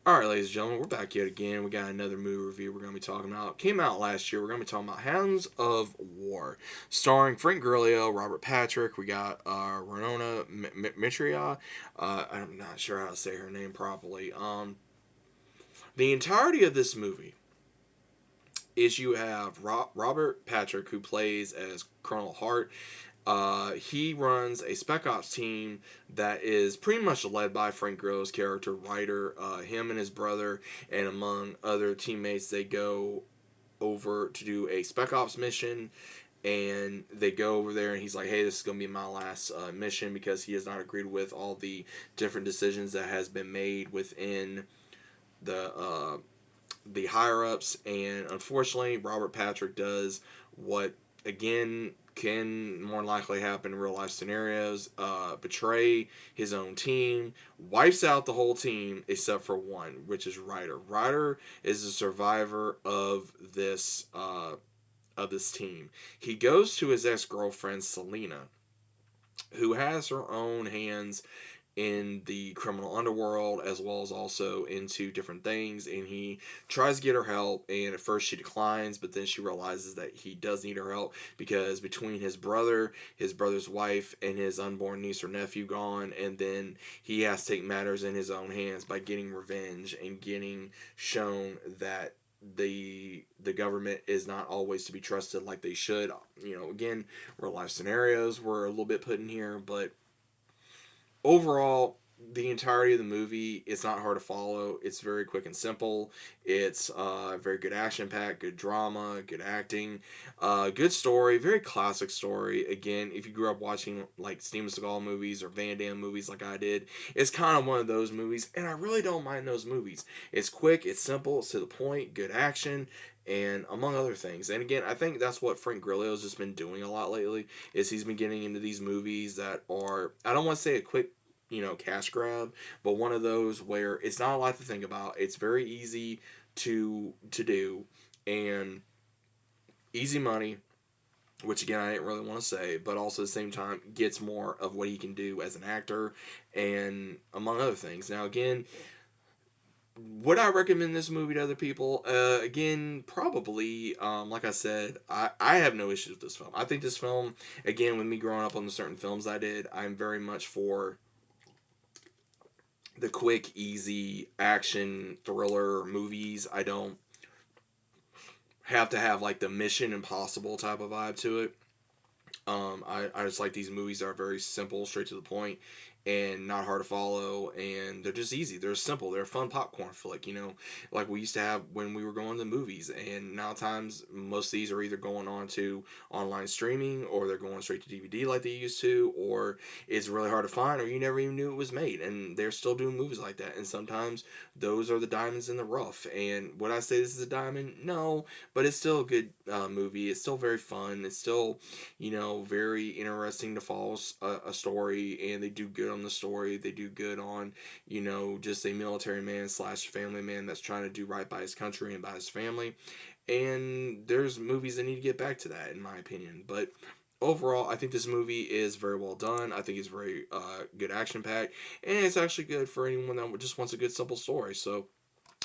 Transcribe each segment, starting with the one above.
Alright, ladies and gentlemen, we're back yet again. We got another movie review we're going to be talking about. Came out last year. We're going to be talking about Hounds of War. Starring Frank Grillo, Robert Patrick. We got Renona Mitria. I'm not sure how to say her name properly. The entirety of this movie is you have Robert Patrick, who plays as Colonel Hart. He runs a spec ops team that is pretty much led by Frank Grillo's character, Ryder. Him and his brother, and among other teammates, they go over to do a spec ops mission. And they go over there, and he's like, "Hey, this is gonna be my last mission," because he has not agreed with all the different decisions that has been made within the higher ups. And unfortunately, Robert Patrick does what again can more likely happen in real life scenarios: betray his own team, wipes out the whole team except for one, which is Ryder. Ryder is a survivor of this team. He goes to his ex girlfriend Selena, who has her own hands in the criminal underworld as well as also into different things, and he tries to get her help, and at first she declines, but then she realizes that he does need her help because between his brother, his brother's wife, and his unborn niece or nephew gone, and then he has to take matters in his own hands by getting revenge and getting shown that the government is not always to be trusted like they should. Again, real life scenarios were a little bit put in here, but overall, the entirety of the movie, it's not hard to follow. It's very quick and simple. It's very good action packed, good drama, good acting, good story, very classic story. Again, if you grew up watching like Steven Seagal movies or Van Damme movies like I did, it's kind of one of those movies, and I really don't mind those movies. It's quick, it's simple, it's to the point, good action, and among other things. And again, I think that's what Frank Grillo's just been doing a lot lately. Is he's been getting into these movies that are, I don't want to say a quick cash grab, but one of those where it's not a lot to think about. It's very easy to do, and easy money, which again I didn't really want to say, but also at the same time gets more of what he can do as an actor, and among other things. Now again, would I recommend this movie to other people? Again, probably. Like I said, I have no issues with this film. I think this film, again, with me growing up on the certain films I did, I'm very much for the quick, easy action thriller movies. I don't have to have like the Mission Impossible type of vibe to it. I just like these movies that are very simple, straight to the point, and not hard to follow, and they're just easy. They're simple. They're a fun popcorn flick, like we used to have when we were going to the movies. And now times most of these are either going on to online streaming, or they're going straight to DVD like they used to, or it's really hard to find, or you never even knew it was made. And they're still doing movies like that. And sometimes those are the diamonds in the rough. And would I say this is a diamond? No, but it's still a good movie. It's still very fun. It's still very interesting to follow a story, and they do good on the story. They do good on, just a military man slash family man that's trying to do right by his country and by his family. And there's movies that need to get back to that, in my opinion. But overall, I think this movie is very well done. I think it's very good action packed, and it's actually good for anyone that just wants a good simple story. So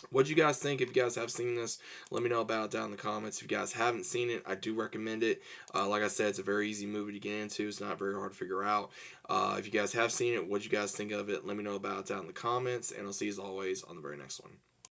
what do you guys think? If you guys have seen this, let me know about it down in the comments. If you guys haven't seen it, I do recommend it. Like I said, it's a very easy movie to get into. It's not very hard to figure out. If you guys have seen it, what do you guys think of it? Let me know about it down in the comments, and I'll see you as always on the very next one.